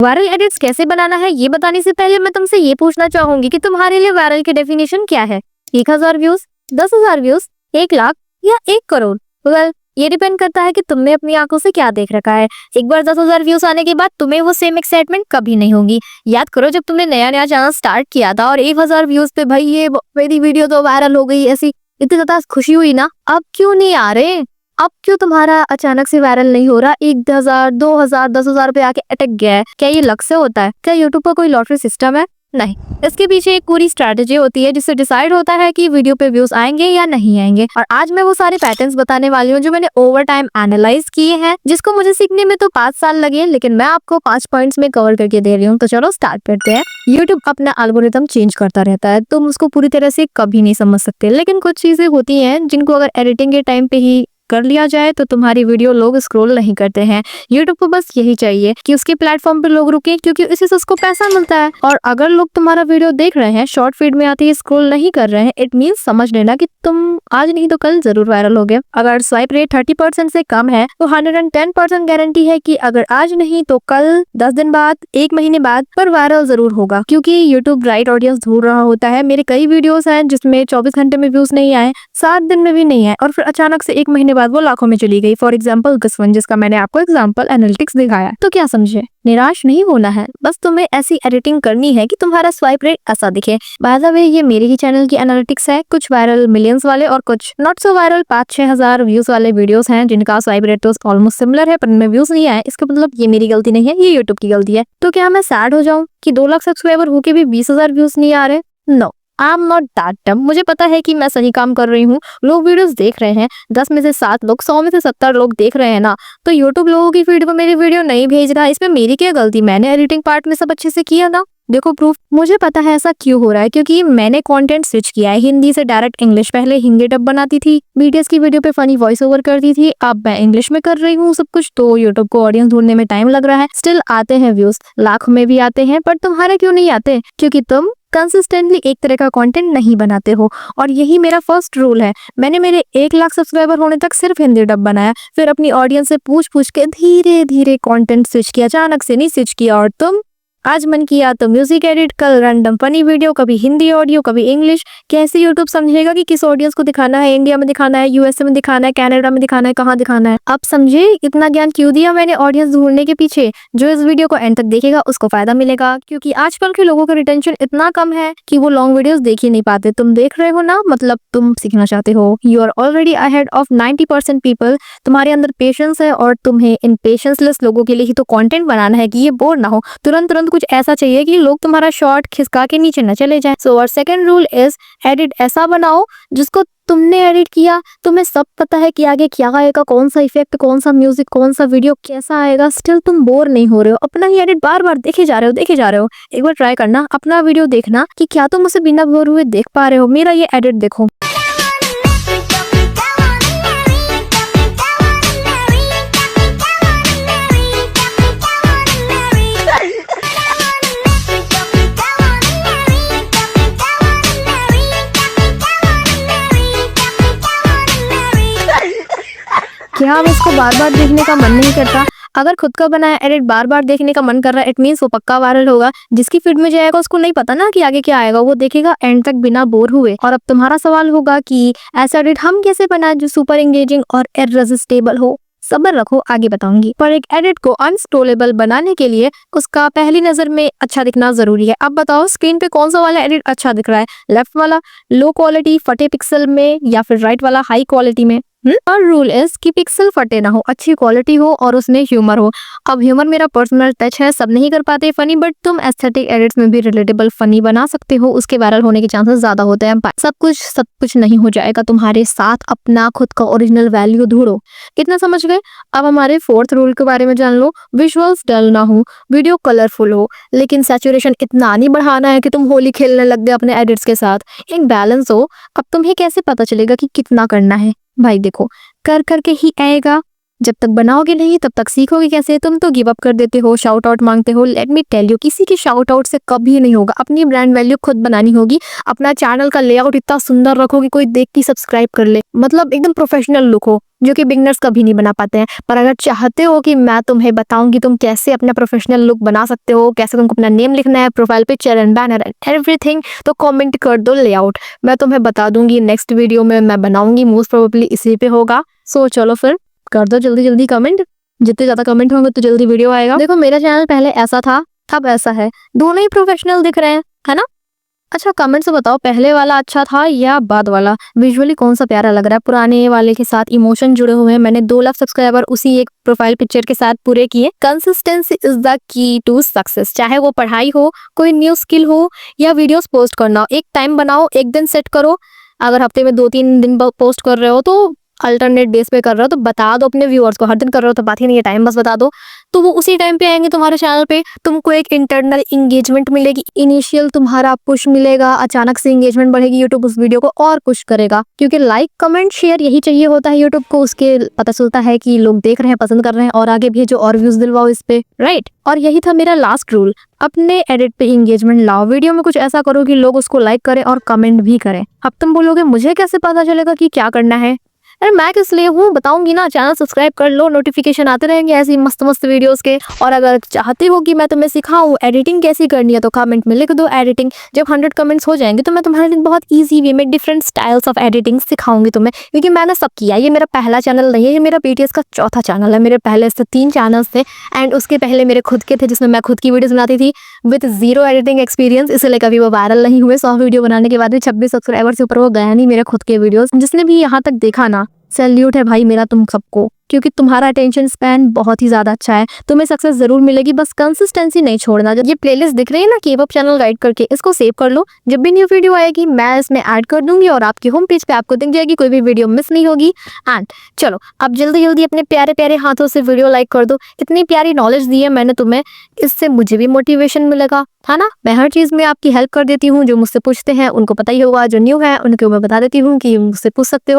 Viral edits कैसे बनाना है ये बताने से पहले मैं तुमसे ये पूछना चाहूंगी कि तुम्हारे लिए वायरल की डेफिनेशन क्या है। 1000 व्यूज, 10,000 व्यूज, 1 लाख या 1 करोड़? वेल, ये डिपेंड करता है कि तुमने अपनी आंखों से क्या देख रखा है। एक बार 10,000 व्यूज आने के बाद तुम्हें वो सेम एक्साइटमेंट कभी नहीं होगी। याद करो जब तुमने नया नया चैनल स्टार्ट किया था और 1000 व्यूज पे भाई ये मेरी वीडियो तो वायरल हो गई, ऐसी इतनी ज्यादा खुशी हुई ना। अब क्यों नहीं आ रहे? अब क्यों तुम्हारा अचानक से वायरल नहीं हो रहा? 1,000, 2,000, 10,000 पे आके अटक गया है। क्या ये लक से होता है? क्या यूट्यूब पर कोई लॉटरी सिस्टम है? नहीं, इसके पीछे एक पूरी स्ट्रैटेजी होती है जिससे डिसाइड होता है कि वीडियो पे व्यूज आएंगे या नहीं आएंगे। और आज मैं वो सारे पैटर्न्स बताने वाली हूँ जो मैंने ओवर टाइम एनालाइज किए हैं, जिसको मुझे सीखने में तो 5 साल लगे, लेकिन मैं आपको 5 पॉइंट्स में कवर करके दे रही हूँ। तो चलो स्टार्ट करते हैं। यूट्यूब अपना एल्गोरिथम चेंज करता रहता है, तुम उसको पूरी तरह से कभी नहीं समझ सकते, लेकिन कुछ चीजें होती हैं जिनको अगर एडिटिंग के टाइम पे ही कर लिया जाए तो तुम्हारी वीडियो लोग स्क्रॉल नहीं करते हैं। यूट्यूब को बस यही चाहिए कि उसके प्लेटफॉर्म पे लोग रुके, क्योंकि इसी से उसको पैसा मिलता है। और अगर लोग तुम्हारा वीडियो देख रहे हैं, शॉर्ट फीड में आते ही स्क्रॉल नहीं कर रहे हैं, इट मीन्स समझ लेना कि तुम आज नहीं तो कल जरूर वायरल हो गए। अगर स्वाइप रेट 30% से कम है तो 110% गारंटी है कि अगर आज नहीं तो कल, 10 दिन बाद, 1 महीने बाद पर वायरल जरूर होगा, क्योंकि यूट्यूब राइट ऑडियंस ढूंढ रहा होता है। मेरे कई वीडियोस हैं जिसमें 24 घंटे में व्यूज नहीं आए, 7 दिन में भी नहीं आए, और फिर अचानक से 1 महीने बाद वो लाखों में चली गई। फॉर एग्जाम्पल किस्वन, जिसका मैंने आपको एग्जाम्पल एनालिटिक्स दिखाया। तो क्या समझे? निराश नहीं होना है, बस तुम्हें ऐसी एडिटिंग करनी है कि तुम्हारा स्वाइप रेट ऐसा दिखे। बाय द वे, ये मेरे ही चैनल की एनालिटिक्स है। कुछ वायरल मिलियंस वाले और कुछ नॉट सो वायरल 5-6 हजार व्यूज वाले वीडियोस हैं जिनका स्वाइप रेट तो ऑलमोस्ट सिमिलर है, पर इनमें व्यूज नहीं आए। इसका मतलब ये मेरी गलती नहीं है, ये यूट्यूब की गलती है। तो क्या मैं सैड हो जाऊं कि 2 लाख सब्सक्राइबर होके भी 20,000 व्यूज नहीं आ रहे? No, I am not that dumb. मुझे पता है कि मैं सही काम कर रही हूँ। लोग वीडियोस देख रहे हैं, 10 में से 7 लोग, 100 में से 70 लोग देख रहे हैं ना, तो यूट्यूब लोगों की फीड पर मेरी वीडियो नहीं भेज रहा। इसमें मेरी क्या गलती? मैंने एडिटिंग पार्ट में सब अच्छे से किया ना। देखो प्रूफ। मुझे पता है ऐसा क्यों हो रहा है, क्योंकि मैंने कंटेंट स्विच किया है हिंदी से डायरेक्ट इंग्लिश। पहले हिंदी डब बनाती थी, बीटीएस की वीडियो पे फनी वॉइस ओवर करती थी, अब मैं इंग्लिश में कर रही हूँ सब कुछ। तो यूट्यूब को ऑडियंस ढूंढने में टाइम लग रहा है। स्टिल आते हैं व्यूज, लाखों में भी आते हैं, पर तुम्हारे क्यों नहीं आते? क्योंकि तुम कंसिस्टेंटली एक तरह का कंटेंट नहीं बनाते हो। और यही मेरा फर्स्ट रूल है। मैंने मेरे 1 लाख सब्सक्राइबर होने तक सिर्फ हिंदी डब बनाया, फिर अपनी ऑडियंस से पूछ के धीरे धीरे कंटेंट स्विच किया, अचानक से नहीं स्विच किया। और तुम आज मन किया तो म्यूजिक एडिट, कल रैंडम फनी वीडियो, कभी हिंदी ऑडियो, कभी इंग्लिश। कैसे यूट्यूब समझेगा कि किस ऑडियंस को दिखाना है? इंडिया में दिखाना है, यूएसए में दिखाना है, कनाडा में दिखाना है, कहाँ दिखाना है? अब समझे इतना ज्ञान क्यों दिया मैंने ऑडियंस ढूंढने के पीछे? जो इस वीडियो को एंड तक देखेगा उसको फायदा मिलेगा, क्योंकि आजकल के लोगों का रिटेंशन इतना कम है कि वो लॉन्ग वीडियोस देख ही नहीं पाते। तुम देख रहे हो ना, मतलब तुम सीखना चाहते हो। You are already ahead of 90% people. तुम्हारे अंदर पेशेंस है और तुम्हें इन पेशेंसलेस लोगों के लिए ही तो कंटेंट बनाना है कि ये बोर ना हो। तुरंत कुछ ऐसा चाहिए कि लोग तुम्हारा शॉर्ट खिसका के नीचे न चले जाएं। सो और सेकंड रूल इज एडिट ऐसा बनाओ जिसको तुमने एडिट किया, तुम्हें सब पता है कि आगे क्या आएगा, कौन सा इफेक्ट, कौन सा म्यूजिक, कौन सा वीडियो कैसा आएगा। स्टिल तुम बोर नहीं हो रहे हो, अपना ही एडिट बार बार देखे जा रहे हो। एक बार ट्राई करना, अपना वीडियो देखना कि क्या तुम उसे बिना बोर हुए देख पा रहे हो। मेरा ये एडिट देखो। क्या अब इसको बार बार देखने का मन नहीं करता? अगर खुद का बनाया एडिट बार बार देखने का मन कर रहा है, इट मीन्स वो पक्का वायरल होगा। जिसकी फीड में जाएगा उसको नहीं पता ना कि आगे क्या आएगा, वो देखेगा एंड तक बिना बोर हुए। और अब तुम्हारा सवाल होगा कि ऐसा एडिट हम कैसे बनाए जो सुपर एंगेजिंग और इररेसिस्टिबल हो। सब्र रखो, आगे बताऊंगी। पर एक एडिट को अनस्क्रोलेबल बनाने के लिए उसका पहली नजर में अच्छा दिखना जरूरी है। अब बताओ स्क्रीन पे कौन सा वाला एडिट अच्छा दिख रहा है? लेफ्ट वाला लो क्वालिटी फटे पिक्सल में, या फिर राइट वाला हाई क्वालिटी में? और रूल इज कि पिक्सल फटे ना हो, अच्छी क्वालिटी हो और उसमें ह्यूमर हो। अब ह्यूमर मेरा पर्सनल टच है, सब नहीं कर पाते फनी, बट तुम एस्थेटिक एडिट्स में भी रिलेटेबल फनी बना सकते हो। उसके वायरल होने के चांसेस ज्यादा होते हैं। सब कुछ नहीं हो जाएगा तुम्हारे साथ। अपना खुद का ओरिजिनल वैल्यू ढूंढो। कितना समझ गए? अब हमारे 4th रूल के बारे में जान लो। विजुअल्स डल ना हो, वीडियो कलरफुल हो, लेकिन सैचुरेशन इतना नहीं बढ़ाना है कि तुम होली खेलने लग गए अपने एडिट्स के साथ। एक बैलेंस हो। अब तुम्हें कैसे पता चलेगा कि कितना करना है? भाई देखो, कर करके ही आएगा। जब तक बनाओगे नहीं तब तक सीखोगे कैसे। तुम तो गिव अप कर देते हो, शाउट आउट मांगते हो। लेट मी टेल यू, किसी की शाउट आउट से कभी नहीं होगा। अपनी ब्रांड वैल्यू खुद बनानी होगी। अपना चैनल का लेआउट इतना सुंदर रखो कि कोई देख के सब्सक्राइब कर ले, मतलब एकदम प्रोफेशनल लुक हो, जो कि बिगनर्स कभी नहीं बना पाते हैं। पर अगर चाहते हो कि मैं तुम्हें बताऊंगी तुम कैसे अपना प्रोफेशनल लुक बना सकते हो, कैसे तुमको अपना नेम लिखना है, profile picture and banner and everything, तो कमेंट कर दो लेआउट, मैं तुम्हें बता दूंगी। नेक्स्ट वीडियो में मैं बनाऊंगी, मोस्ट प्रोबेबली इसी पे होगा। सो चलो फिर कर दो जल्दी जल्दी कमेंट। जितने ज्यादा कमेंट होंगे तो जल्दी वीडियो आएगा। देखो मेरा चैनल पहले ऐसा था, अब ऐसा है, दोनों ही प्रोफेशनल दिख रहे हैं, है ना। अच्छा कमेंट से बताओ पहले वाला अच्छा था या बाद वाला, विजुअली कौन सा प्यारा लग रहा है। पुराने वाले के साथ इमोशन जुड़े हुए हैं। मैंने 2 लाख सब्सक्राइबर उसी एक प्रोफाइल पिक्चर के साथ पूरे किए। Consistency is the key to success. चाहे वो पढ़ाई हो, कोई न्यू स्किल हो या वीडियोस पोस्ट करना हो, एक टाइम बनाओ, एक दिन सेट करो। अगर हफ्ते में 2-3 दिन पोस्ट कर रहे हो तो अल्टरनेट बेस पे कर रहे हो तो बता दो अपने व्यूअर्स को। हर दिन कर रहे हो तो बात ही नहीं है, टाइम बस बता दो, तो वो उसी टाइम पे आएंगे तुम्हारे चैनल पे। तुमको एक इंटरनल इंगेजमेंट मिलेगी, इनिशियल तुम्हारा पुश मिलेगा, अचानक से इंगेजमेंट बढ़ेगी, यूट्यूब उस वीडियो को और पुश करेगा। क्योंकि लाइक कमेंट शेयर यही चाहिए होता है यूट्यूब को। उसके पता चलता है कि लोग देख रहे हैं, पसंद कर रहे हैं, और आगे भेजो और व्यूज दिलवाओ इस पे, राइट। और यही था मेरा लास्ट रूल, अपने एडिट पे इंगेजमेंट लाओ। वीडियो में कुछ ऐसा करो कि लोग उसको लाइक करें और कमेंट भी करें। अब तुम बोलोगे मुझे कैसे पता चलेगा कि क्या करना है। अरे मैं किस लिए हूँ बताऊंगी ना, चैनल सब्सक्राइब कर लो, नोटिफिकेशन आते रहेंगे ऐसी मस्त मस्त वीडियोस के। और अगर चाहते हो कि मैं तुम्हें सिखाऊं एडिटिंग कैसी करनी है तो कमेंट में लिख दो एडिटिंग। जब 100 कमेंट्स हो जाएंगे तो मैं तुम्हारे लिए बहुत ईजी वे में डिफरेंट स्टाइल्स ऑफ एडिटिंग सिखाऊंगी तुम्हें, क्योंकि मैंने सब किया। ये मेरा पहला चैनल नहीं है, ये मेरा BTS का चौथा चैनल है। मेरे पहले से 3 चैनल्स थे एंड उसके पहले मेरे खुद के थे जिसमें मैं खुद की वीडियोस बनाती थी विद 0 एडिटिंग एक्सपीरियंस, इसलिए कभी वो वायरल नहीं हुए। 100 वीडियो बनाने के बाद भी 26 सब्सक्राइबर से ऊपर वो गया नहीं मेरे खुद के वीडियोस। जिसने भी यहाँ तक देखा ना, सैल्यूट है भाई मेरा तुम सबको, क्योंकि तुम्हारा अटेंशन स्पैन बहुत ही ज्यादा अच्छा है। तुम्हें सक्सेस जरूर मिलेगी, बस कंसिस्टेंसी नहीं छोड़ना। ये प्लेलिस्ट दिख रही है ना केपॉप चैनल गाइड करके, इसको सेव कर लो। जब भी न्यू वीडियो आएगी मैं इसमें ऐड कर दूंगी और आपकी होम पेज पे आपको दिख जाएगी, कोई भी वीडियो मिस नहीं होगी। एंड चलो अब जल्दी जल्दी अपने प्यारे प्यारे हाथों से वीडियो लाइक कर दो। इतनी प्यारी नॉलेज दी है मैंने तुम्हें, इससे मुझे भी मोटिवेशन मिलेगा, है ना। मैं हर चीज में आपकी हेल्प कर देती हूँ। जो मुझसे पूछते हैं उनको पता ही होगा, जो न्यू है उनको मैं बता देती हूँ कि मुझसे पूछ सकते हो।